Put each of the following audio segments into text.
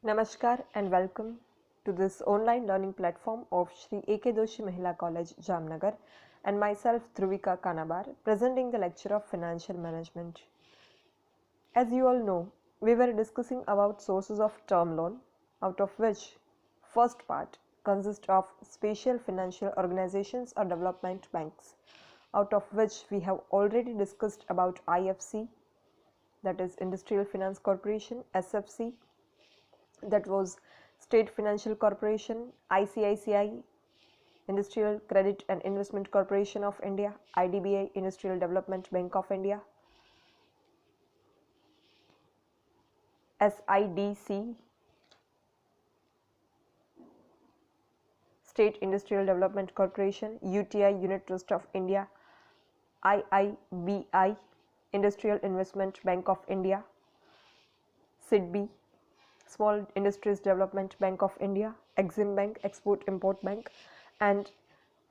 Namaskar and welcome to this online learning platform of Shri A.K. Doshi Mahila College, Jamnagar, and myself Dhruvika Kanabar, presenting the lecture of Financial Management. As you all know, we were discussing about sources of term loan, out of which first part consists of special financial organizations or development banks, out of which we have already discussed about IFC, that is Industrial Finance Corporation, SFC, that was State Financial Corporation, ICICI, Industrial Credit and Investment Corporation of India, IDBI, Industrial Development Bank of India, SIDC, State Industrial Development Corporation, UTI, Unit Trust of India, IIBI, Industrial Investment Bank of India, SIDBI, Small Industries Development Bank of India, Exim Bank, Export Import Bank, and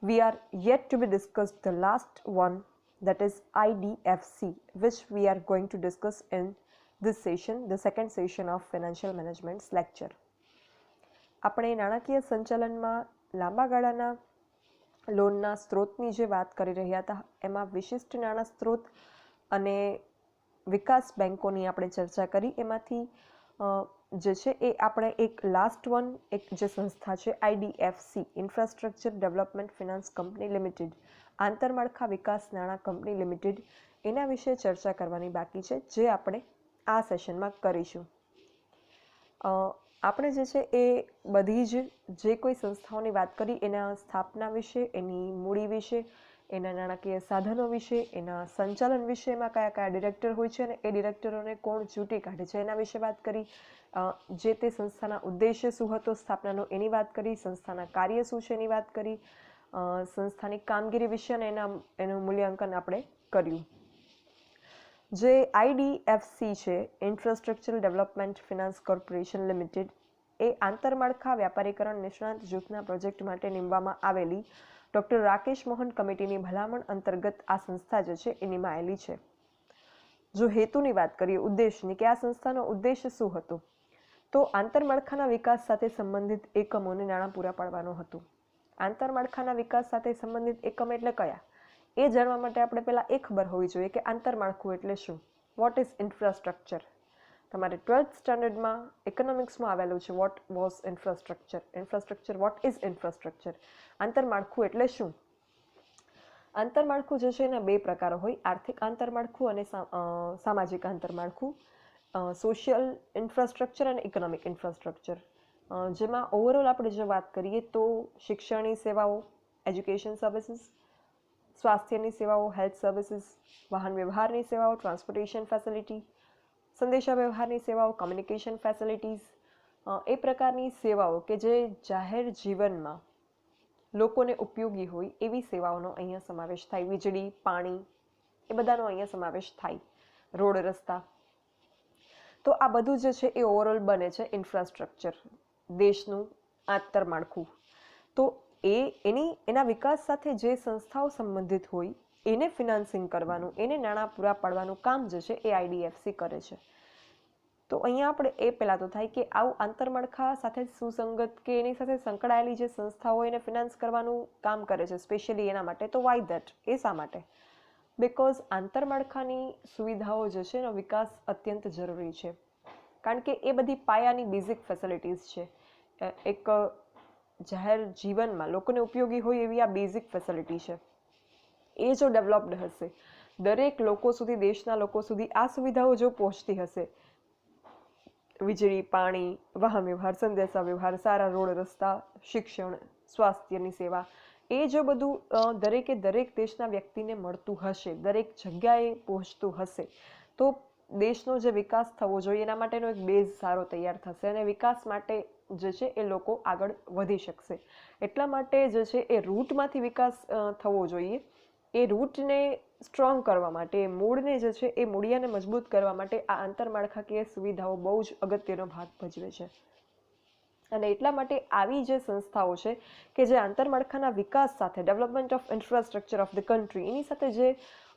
we are yet to be discussed the last one, that is IDFC, which we are going to discuss in this session, the second session of Financial Management's lecture. આપણે નાણાકીય સંચાલનમાં લાંબા ગાળાના લોનના સ્ત્રોતની જે વાત કરી રહ્યા હતા એમાં વિશિષ્ટ નાણાં સ્ત્રોત અને વિકાસ બેંકોની આપણે ચર્ચા કરી. એમાંથી જે છે એ આપણે એક લાસ્ટ વન એક જે સંસ્થા છે IDFC, infrastructure development finance company limited, આંતરમાળખા વિકાસ નાણાં કંપની લિમિટેડ, એના વિશે ચર્ચા કરવાની બાકી છે, જે આપણે આ સેશનમાં કરીશું. આપણે જે છે એ બધી જ જે કોઈ સંસ્થાઓની વાત કરી એના સ્થાપના વિશે, એની મૂડી વિશે, એના નાણાકીય સાધનો વિશે, એના સંચાલન વિશે, એમાં કયા કયા ડિરેક્ટર હોય છે અને એ ડિરેક્ટરોને કોણ ચૂંટી કાઢે છે એના વિશે વાત કરી. જે તે સંસ્થાના ઉદ્દેશ્ય શું હતો સ્થાપનાનો એની વાત કરી, સંસ્થાના કાર્ય શું છે એની વાત કરી, સંસ્થાની કામગીરી વિશે અને એનું મૂલ્યાંકન આપણે કર્યું. જે IDFC છે, infrastructure development finance corporation limited, એ આંતરમાળખા વ્યાપારીકરણ નિષ્ણાત જૂથના પ્રોજેક્ટ માટે નીમવામાં આવેલી ડૉક્ટર રાકેશ મોહન કમિટીની ભલામણ અંતર્ગત આ સંસ્થા જે છે એ નિમાયેલી છે. જો હેતુની વાત કરીએ, ઉદ્દેશની, કે આ સંસ્થાનો ઉદ્દેશ શું હતો, તો આંતરમાળખાના વિકાસ સાથે સંબંધિત એકમોને નાણાં પૂરા પાડવાનો હતો. આંતરમાળખાના વિકાસ સાથે સંબંધિત એકમ એટલે કયા, એ જાણવા માટે આપણે પહેલાં એ ખબર હોવી જોઈએ કે આંતરમાળખું એટલે શું. What is infrastructure? તમારે 12th સ્ટાન્ડર્ડમાં ઇકોનોમિક્સમાં આવેલું છે what was infrastructure. Infrastructure, what is infrastructure? આંતરમાળખું એટલે શું? આંતરમાળખું જે છે એના બે પ્રકારો હોય, આર્થિક આંતરમાળખું અને સામાજિક આંતરમાળખું, સોશિયલ ઇન્ફ્રાસ્ટ્રક્ચર અને ઇકોનોમિક ઇન્ફ્રાસ્ટ્રક્ચર. જેમાં ઓવરઓલ આપણે જો વાત કરીએ તો શિક્ષણની સેવાઓ, એજ્યુકેશન સર્વિસીસ, સ્વાસ્થ્યની સેવાઓ, હેલ્થ સર્વિસીસ, વાહન વ્યવહારની સેવાઓ, ટ્રાન્સપોર્ટેશન ફેસિલિટી, સંદેશા વ્યવહારની સેવાઓ, કોમ્યુનિકેશન ફેસિલિટીઝ, એ પ્રકારની સેવાઓ કે જે જાહેર જીવનમાં લોકોને ઉપયોગી હોય એવી સેવાઓનો અહીંયા સમાવેશ થાય. વીજળી, પાણી, એ બધાનો અહીંયા સમાવેશ થાય, રોડ, રસ્તા. તો આ બધું જે છે એ ઓવરઓલ બને છે ઇન્ફ્રાસ્ટ્રક્ચર, દેશનું આંતરમાળખું. તો એના વિકાસ સાથે જે સંસ્થાઓ સંબંધિત હોય એને ફિનાન્સિંગ કરવાનું, એને નાણાં પૂરા પાડવાનું કામ જે છે એ IDFC કરે છે. તો અહીંયા આપણે એ પહેલાં તો થાય કે આવું આંતરમાળખા સાથે સુસંગત કે એની સાથે સંકળાયેલી જે સંસ્થાઓ એને ફિનાન્સ કરવાનું કામ કરે છે સ્પેશિયલી એના માટે. તો વાય ધેટ? એ શા માટે? બિકોઝ આંતરમાળખાની સુવિધાઓ જે છે એનો વિકાસ અત્યંત જરૂરી છે, કારણ કે એ બધી પાયાની બેઝિક ફેસિલિટીઝ છે. એક જાહેર જીવનમાં લોકોને ઉપયોગી હોય એવી આ બેઝિક ફેસિલિટી છે. એ જો ડેવલપ્ડ હશે, દરેક લોકો સુધી, દેશના લોકો સુધી આ સુવિધાઓ જો પહોંચતી હશે, વીજળી, પાણી, વાહન વ્યવહાર, સંદેશા વ્યવહાર, સારા રોડ, રસ્તા, શિક્ષણ, સ્વાસ્થ્યની સેવા, એ જો બધું દરેકે દરેક દેશના વ્યક્તિને મળતું હશે, દરેક જગ્યાએ પહોંચતું હશે, તો દેશનો જે વિકાસ થવો જોઈએ એના માટેનો એક બેઝ સારો તૈયાર થશે અને વિકાસ માટે જે છે એ લોકો આગળ વધી શકશે. એટલા માટે જે છે એ રૂટમાંથી વિકાસ થવો જોઈએ. એ રૂટને સ્ટ્રોંગ કરવા માટે, મૂળને જે છે એ મૂળિયાને મજબૂત કરવા માટે આ આંતરમાળખાકીય સુવિધાઓ બહુ જ અગત્યનો ભાગ ભજવે છે. અને એટલા માટે આવી જે સંસ્થાઓ છે કે જે આંતરમાળખાના વિકાસ સાથે, development of infrastructure of the country, એની સાથે જે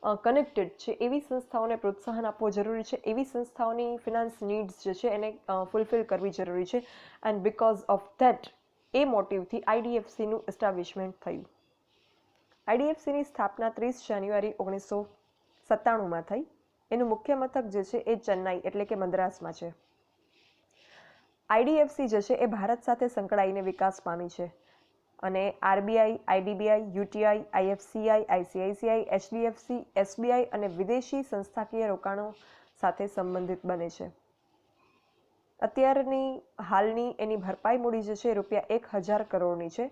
કનેક્ટેડ છે એવી સંસ્થાઓને પ્રોત્સાહન આપવું જરૂરી છે, એવી સંસ્થાઓની ફિનાન્સ નીડ્સ જે છે એને ફૂલફિલ કરવી જરૂરી છે. એન્ડ બિકોઝ ઓફ ધેટ એ મોટિવથી આઈડીએફસીનું એસ્ટાબ્લિશમેન્ટ થયું. આઈડીએફસીની સ્થાપના 30 જાન્યુઆરી 1997માં થઈ. એનું મુખ્ય મથક જે છે એ ચેન્નાઈ એટલે કે મદ્રાસમાં છે. આઈડીએફસી જે છે એ ભારત સાથે સંકળાઈને વિકાસ પામી છે અને RBI, IDBI, UTI, IFCI, ICICI, HDFC, SBI અને વિદેશી સંસ્થાકીય રોકાણો સાથે સંબંધિત બને છે. અત્યારની હાલની એની ભરપાઈ મૂડી જે છે ₹1,000 કરોડની છે.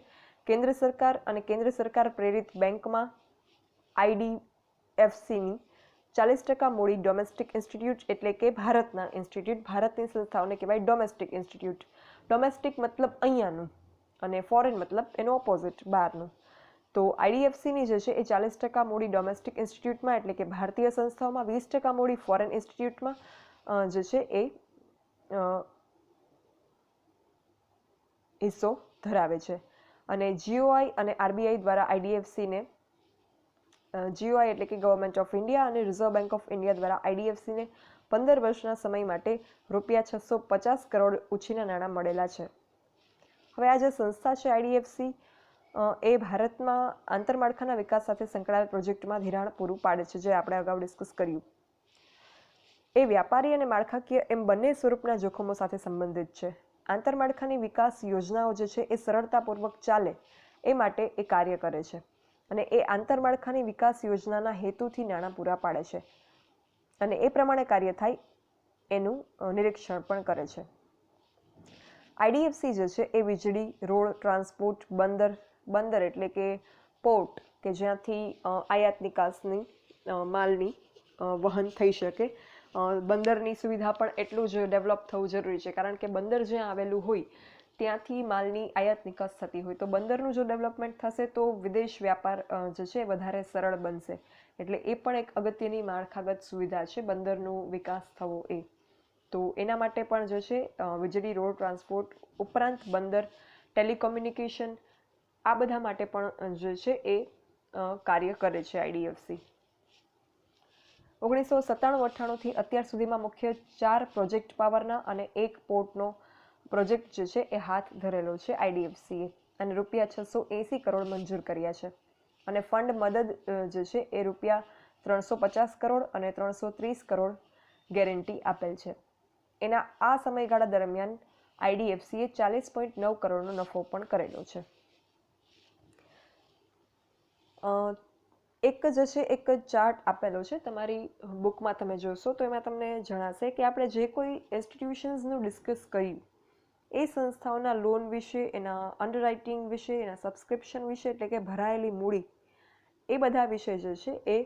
કેન્દ્ર સરકાર અને કેન્દ્ર સરકાર પ્રેરિત બેંકમાં આઈડીએફસીની 40% મૂડી ડોમેસ્ટિક ઇન્સ્ટિટ્યૂટ એટલે કે ભારતના ઇન્સ્ટિટ્યૂટ, ભારતની સંસ્થાઓને કહેવાય ડોમેસ્ટિક ઇન્સ્ટિટ્યૂટ. ડોમેસ્ટિક મતલબ અહીંયાનું અને ફોરેન મતલબ એનો ઓપોઝિટ બહારનું. તો આઈડીએફસીની જે છે એ 40% મૂડી ડોમેસ્ટિક ઇન્સ્ટિટ્યૂટમાં એટલે કે ભારતીય સંસ્થાઓમાં, 20% મૂડી ફોરેન ઇન્સ્ટિટ્યૂટમાં જે છે એ હિસ્સો ધરાવે છે. અને જીઓઆઈ અને આરબીઆઈ દ્વારા આઈડીએફસીને, જીઓઆઈ એટલે કે ગવર્મેન્ટ ઓફ ઇન્ડિયા અને રિઝર્વ બેંક ઓફ ઇન્ડિયા દ્વારા આઈડીએફસીને 15 વર્ષના સમય માટે ₹650 કરોડ ઉછીના નાણાં મળેલા છે. હવે આ જે સંસ્થા છે આઈડીએફસી એ ભારતમાં આંતરમાળખાના વિકાસ સાથે સંકળાયેલ પ્રોજેક્ટમાં ધિરાણ પૂરું પાડે છે, જે આપણે અગાઉ ડિસ્કસ કર્યું. એ વ્યાપારી અને માળખાકીય એમ બંને સ્વરૂપના જોખમો સાથે સંબંધિત છે. આંતરમાળખાની વિકાસ યોજનાઓ જે છે એ સરળતાપૂર્વક ચાલે એ માટે એ કાર્ય કરે છે અને એ આંતરમાળખાની વિકાસ યોજનાના હેતુથી નાણાં પૂરા પાડે છે અને એ પ્રમાણે કાર્ય થાય એનું નિરીક્ષણ પણ કરે છે. આઈડીએફસી જે છે એ વીજળી, રોડ, ટ્રાન્સપોર્ટ, બંદર એટલે કે પોર્ટ કે જ્યાંથી આયાત નિકાસની માલની વહન થઈ શકે, બંદરની સુવિધા પણ એટલું જ ડેવલપ થવું જરૂરી છે કારણ કે બંદર જ્યાં આવેલું હોય ત્યાંથી માલની આયાત નિકાસ થતી હોય. તો બંદરનું જો ડેવલપમેન્ટ થશે તો વિદેશ વ્યાપાર જે છે વધારે સરળ બનશે. એટલે એ પણ એક અગત્યની માળખાગત સુવિધા છે, બંદરનો વિકાસ થવો એ. તો એના માટે પણ જે છે વીજળી, રોડ, ટ્રાન્સપોર્ટ ઉપરાંત બંદર, ટેલિકોમ્યુનિકેશન આ બધા માટે પણ જે છે એ કાર્ય કરે છે આઈડીએફસી. 1997-98થી અત્યાર સુધીમાં મુખ્ય 4 પ્રોજેક્ટ પાવરના અને 1 પોર્ટનો પ્રોજેક્ટ જે છે એ હાથ ધરેલો છે આઈડીએફસીએ અને ₹680 કરોડ મંજૂર કર્યા છે અને ફંડ મદદ જે છે એ ₹350 કરોડ અને 330 કરોડ ગેરંટી આપેલ છે. એના આ સમયગાળા દરમિયાન આઈડીએફસીએ 40.9 કરોડનો નફો પણ કરેલો છે. એક જે છે એક ચાર્ટ આપેલો છે તમારી બુકમાં, તમે જોશો તો એમાં તમને જણાશે કે આપણે જે કોઈ ઇન્સ્ટિટ્યુશન્સનું ડિસ્કસ કર્યું એ સંસ્થાઓના લોન વિશે, એના અંડરરાઇટિંગ વિશે, એના સબસ્ક્રિપ્શન વિશે એટલે કે ભરાયેલી મૂડી, એ બધા વિશે જે છે એ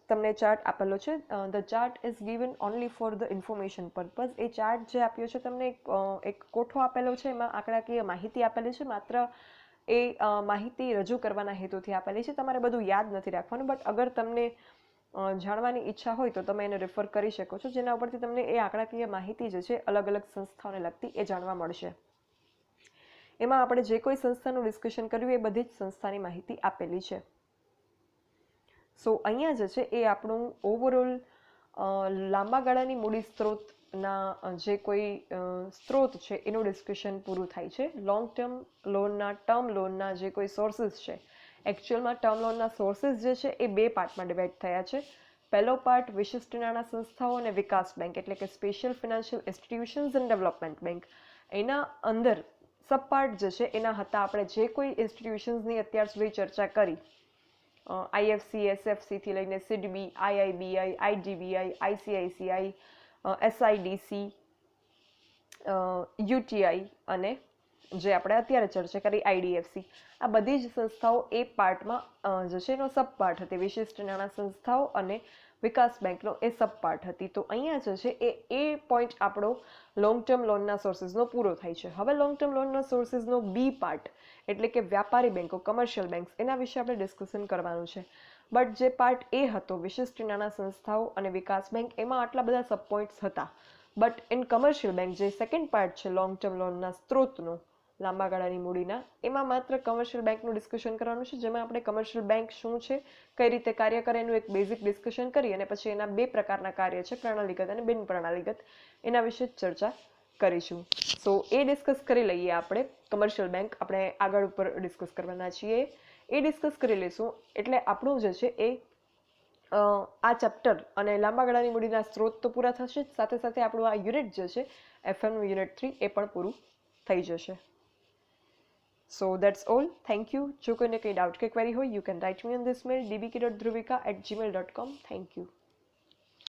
તમને ચાર્ટ આપેલો છે. The chart is given only for the information purpose. A chart જે આપ્યો છે તમને એક કોઠો આપેલો છે, એમાં આંકડાકીય માહિતી આપેલી છે, માત્ર એ માહિતી રજૂ કરવાના હેતુથી આપેલી છે. તમારે બધું યાદ નથી રાખવાનું, બટ અગર તમને જાણવાની ઈચ્છા હોય તો તમે એને રેફર કરી શકો છો, જેના ઉપરથી તમને એ આંકડાકીય માહિતી જે છે અલગ અલગ સંસ્થાઓને લગતી એ જાણવા મળશે. એમાં આપણે જે કોઈ સંસ્થાનું ડિસ્કશન કર્યું એ બધી જ સંસ્થાની માહિતી આપેલી છે. સો અહીંયા જે છે એ આપણું ઓવરઓલ લાંબા ગાળાની મૂડી સ્ત્રોતના જે કોઈ સ્ત્રોત છે એનું ડિસ્કશન પૂરું થાય છે. લોંગ ટર્મ લોનના જે કોઈ સોર્સિસ છે, એકચ્યુઅલમાં ટર્મ લોનના સોર્સિસ જે છે એ 2 પાર્ટમાં ડિવાઈડ થયા છે. પહેલો પાર્ટ વિશિષ્ટ નાણાં સંસ્થાઓ અને વિકાસ બેંક એટલે કે special financial institutions and development bank. એના અંદર સબ પાર્ટ જે છે એના હતા આપણે જે કોઈ ઇન્સ્ટિટ્યુશન્સની અત્યાર સુધી ચર્ચા કરી, આઈએફસી, એસએફસીથી લઈને સિડબી, આઈઆઈબીઆઈ, આઈડીબીઆઈ, આઈસીઆઈસીઆઈ, એસઆઈડીસી, યુટીઆઈ અને જે આપણે અત્યારે ચર્ચા કરી આઈડીએફસી. આ બધી જ સંસ્થાઓ એ પાર્ટમાં જે છે એનો સબ પાર્ટ હતી. વિશિષ્ટ નાણાં સંસ્થાઓ અને વિકાસ બેંકનો એ સબ પાર્ટ હતી. તો અહીંયા જે છે એ પોઈન્ટ આપણો લોંગ ટર્મ લોનના સોર્સિસનો પૂરો થાય છે. હવે લોંગ ટર્મ લોનના સોર્સિસનો બી પાર્ટ એટલે કે વ્યાપારી બેંકો, કમર્શિયલ બેંક્સ, એના વિશે આપણે ડિસ્કશન કરવાનું છે. બટ જે પાર્ટ એ હતો વિશિષ્ટ નાણાં સંસ્થાઓ અને વિકાસ બેંક, એમાં આટલા બધા સબ પોઈન્ટ્સ હતા. બટ ઇન કમર્શિયલ બેંક જે સેકન્ડ પાર્ટ છે લોંગ ટર્મ લોનના સ્ત્રોતનો, લાંબા ગાળાની મૂડીના. એમાં માત્ર કમર્શિયલ બેંકનું ડિસ્કશન કરવાનું છે, જેમાં આપણે કમર્શિયલ બેંક શું છે, કઈ રીતે કાર્ય કરે એનું એક બેઝિક ડિસ્કશન કરી અને પછી એના 2 પ્રકારના કાર્ય છે, પ્રણાલીગત અને બિન પ્રણાલીગત, એના વિશે ચર્ચા કરીશું. સો એ ડિસ્કસ કરી લઈએ આપણે. કમર્શિયલ બેંક આપણે આગળ ઉપર ડિસ્કસ કરવાના છીએ. એ ડિસ્કસ કરી લઈશું એટલે આપણું જે છે એ આ ચેપ્ટર અને લાંબા ગાળાની મૂડીના સ્ત્રોત તો પૂરા થશે જ, સાથે સાથે આપણું આ યુનિટ જે છે FM યુનિટ 3 એ પણ પૂરું થઈ જશે. So that's all. Thank you. જો કોઈને કંઈ ડાઉટ કે ક્વેરી હોય, you can write me on this mail dbk.dhruvika@gmail.com. Thank you.